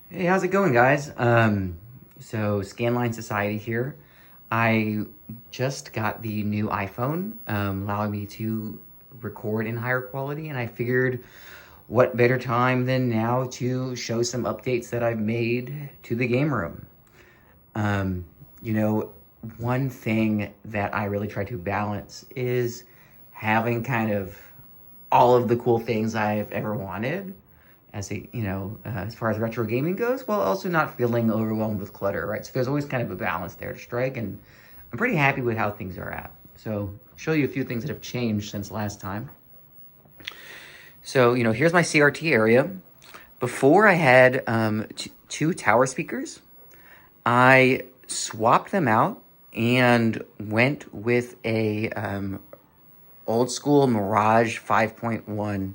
Hey, how's it going, guys? So Scanline Society here. I just got the new iPhone, allowing me to record in higher quality, and I figured what better time than now to show some updates that I've made to the game room. Um, you know, One thing that I really try to balance is having kind of all of the cool things I've ever wanted as far as retro gaming goes, while also not feeling overwhelmed with clutter, right? So there's always kind of a balance there to strike, and I'm pretty happy with how things are at. So show you a few things that have changed since last time. So, here's my CRT area. Before I had two tower speakers. I swapped them out and went with a old school Mirage 5.1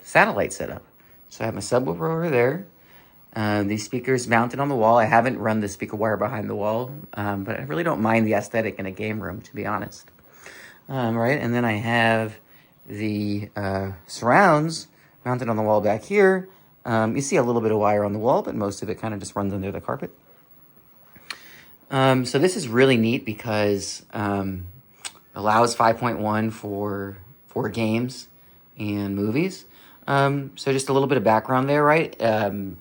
satellite setup. So I have my subwoofer over there. These speakers mounted on the wall. I haven't run the speaker wire behind the wall, but I really don't mind the aesthetic in a game room, to be honest. Right, and then I have the surrounds mounted on the wall back here. You see a little bit of wire on the wall, but most of it kind of just runs under the carpet. So this is really neat because allows 5.1 for games and movies. So just a little bit of background there, right?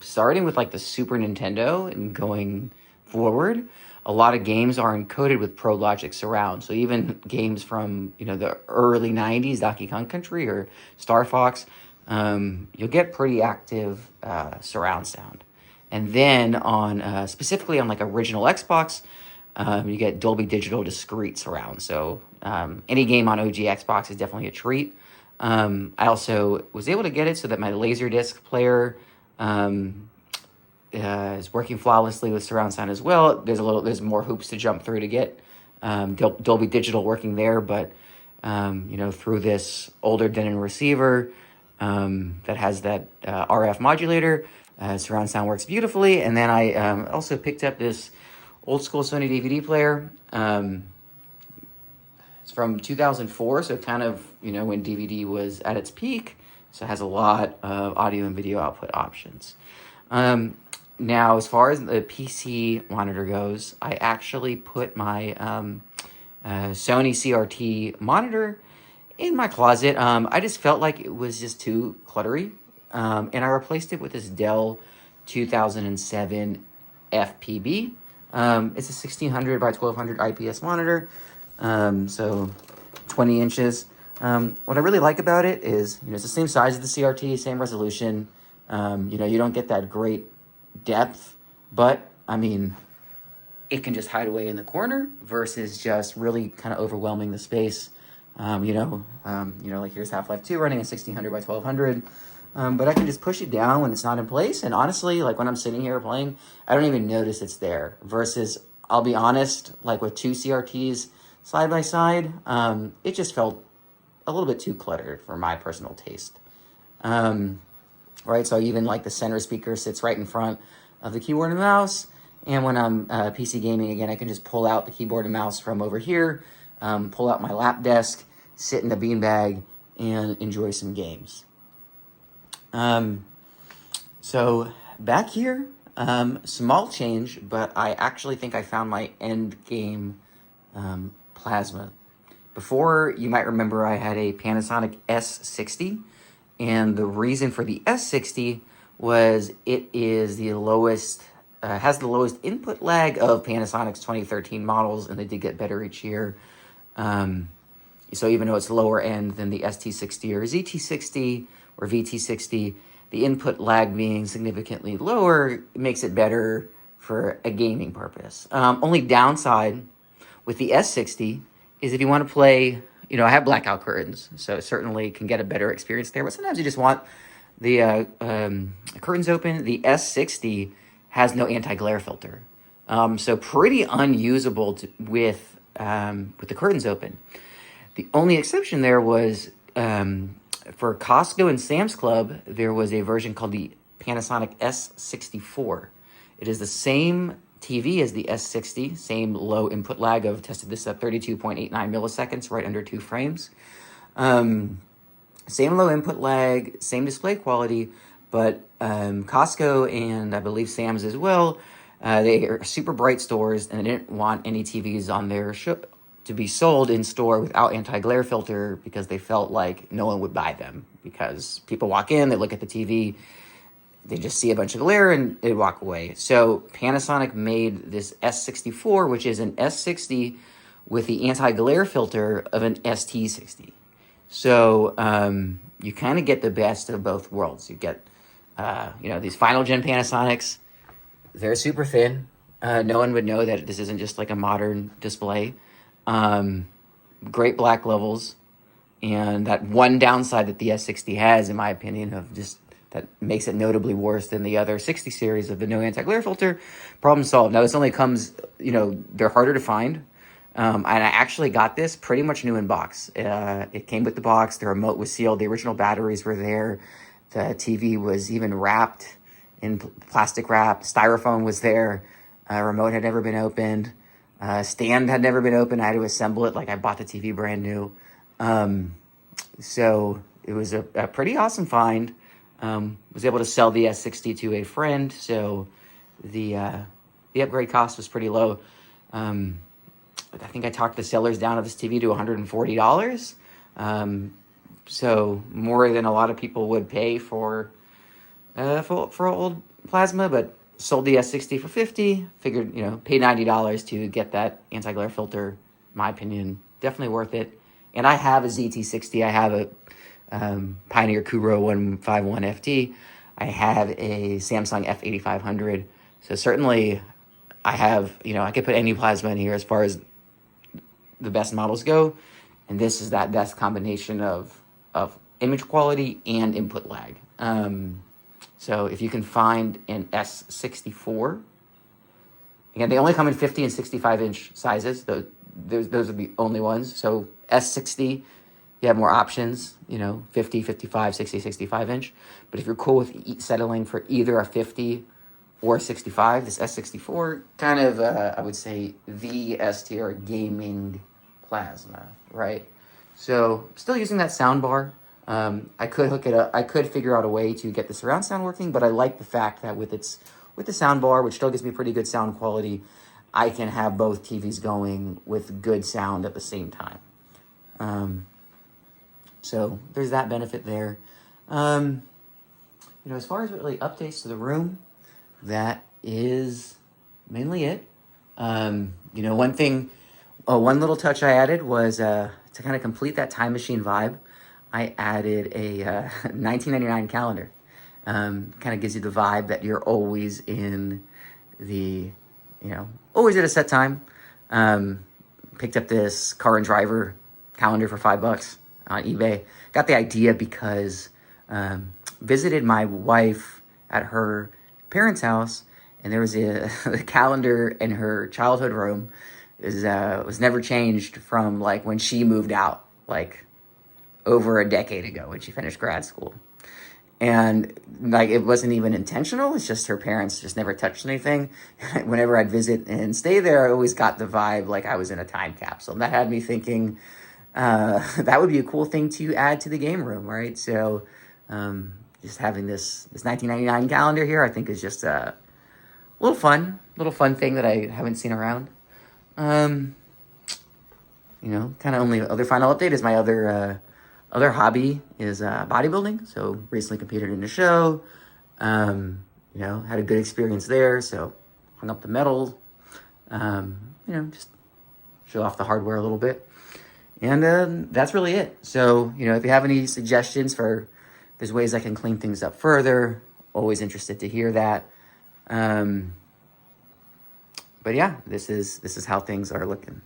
Starting with like the Super Nintendo and going forward, a lot of games are encoded with Pro Logic Surround. So even games from, the early 90s, Donkey Kong Country or Star Fox, you'll get pretty active surround sound. And then on specifically on like original Xbox, you get Dolby Digital discrete surround. So any game on OG Xbox is definitely a treat. I also was able to get it so that my Laserdisc player is working flawlessly with surround sound as well. There's more hoops to jump through to get Dolby Digital working there, but through this older Denon receiver that has that RF modulator, surround sound works beautifully. And then I also picked up this old school Sony DVD player. It's from 2004, so kind of, when DVD was at its peak. So it has a lot of audio and video output options. Now, as far as the PC monitor goes, I actually put my Sony CRT monitor in my closet. I just felt like it was just too cluttery. And I replaced it with this Dell 2007 FPB. It's a 1600 by 1200 IPS monitor, so 20 inches. What I really like about it is, it's the same size as the CRT, same resolution. You don't get that great depth, but it can just hide away in the corner versus just really kind of overwhelming the space. Like here's Half-Life 2 running at 1600 by 1200. But I can just push it down when it's not in place. And honestly, like when I'm sitting here playing, I don't even notice it's there. Versus, I'll be honest, like with two CRTs side by side, it just felt a little bit too cluttered for my personal taste. Right, so even like the center speaker sits right in front of the keyboard and mouse. And when I'm PC gaming, again, I can just pull out the keyboard and mouse from over here, pull out my lap desk, sit in the beanbag, and enjoy some games. So back here, small change, but I actually think I found my end game plasma. Before, you might remember I had a Panasonic S60, and the reason for the S60 was it is the lowest, has the lowest input lag of Panasonic's 2013 models, and they did get better each year. So even though it's lower end than the ST60 or ZT60 or VT60, the input lag being significantly lower makes it better for a gaming purpose. Only downside with the S60 is if you want to play, I have blackout curtains, so it certainly can get a better experience there. But sometimes you just want the curtains open. The S60 has no anti-glare filter, so pretty unusable with the curtains open. The only exception there was for Costco and Sam's Club, there was a version called the Panasonic S64. It is the same TV as the S60, same low input lag. I've tested this at 32.89 milliseconds, right under 2 frames. Same low input lag, same display quality, but Costco and I believe Sam's as well, they are super bright stores, and they didn't want any TVs on their to be sold in store without anti-glare filter, because they felt like no one would buy them, because people walk in, they look at the TV, they just see a bunch of glare and they walk away. So Panasonic made this S64, which is an S60 with the anti-glare filter of an ST60. So you kind of get the best of both worlds. You get, these final gen Panasonics, they're super thin. No one would know that this isn't just like a modern display. Great black levels. And that one downside that the S60 has, in my opinion, of just that makes it notably worse than the other 60 series of the no anti-glare filter, problem solved. Now, this only comes, they're harder to find. And I actually got this pretty much new in box. It came with the box. The remote was sealed. The original batteries were there. The TV was even wrapped in plastic wrap. Styrofoam was there. Remote had never been opened. Stand had never been opened. I had to assemble it like I bought the TV brand new. So it was a pretty awesome find. Was able to sell the S60 to a friend. So the upgrade cost was pretty low. I think I talked the sellers down of this TV to $140. So more than a lot of people would pay for old plasma, but sold the S60 for $50. Figured, pay $90 to get that anti-glare filter. In my opinion, definitely worth it. And I have a ZT60. I have a Pioneer Kuro 151FT. I have a Samsung F8500. So certainly I have, I could put any plasma in here as far as the best models go. And this is that best combination of image quality and input lag. So if you can find an S64, again, they only come in 50 and 65 inch sizes. Those are the only ones. So S60, you have more options, 50, 55, 60, 65 inch. But if you're cool with settling for either a 50 or 65, this S64 kind of, I would say, the S tier gaming plasma, right? So still using that sound bar. I could hook it up. I could figure out a way to get the surround sound working, but I like the fact that with the sound bar, which still gives me pretty good sound quality, I can have both TVs going with good sound at the same time. So there's that benefit there. As far as really updates to the room, that is mainly it. One little touch I added was to kind of complete that time machine vibe. I added a 1999 calendar. Kind of gives you the vibe that you're always in always at a set time. Picked up this Car and Driver calendar for $5 on eBay. Got the idea because visited my wife at her parents' house, and there was a calendar in her childhood room. Was never changed from like when she moved out, like over a decade ago when she finished grad school. And like it wasn't even intentional. It's just her parents just never touched anything. Whenever I'd visit and stay there, I always got the vibe like I was in a time capsule. And that had me thinking that would be a cool thing to add to the game room, right? So just having this 1999 calendar here, I think is just a little fun thing that I haven't seen around. Kind of only other final update is my other hobby is bodybuilding. So recently competed in a show, had a good experience there. So hung up the medals, just show off the hardware a little bit. And that's really it. So, if you have any suggestions for there's ways I can clean things up further, always interested to hear that. But yeah, this is how things are looking.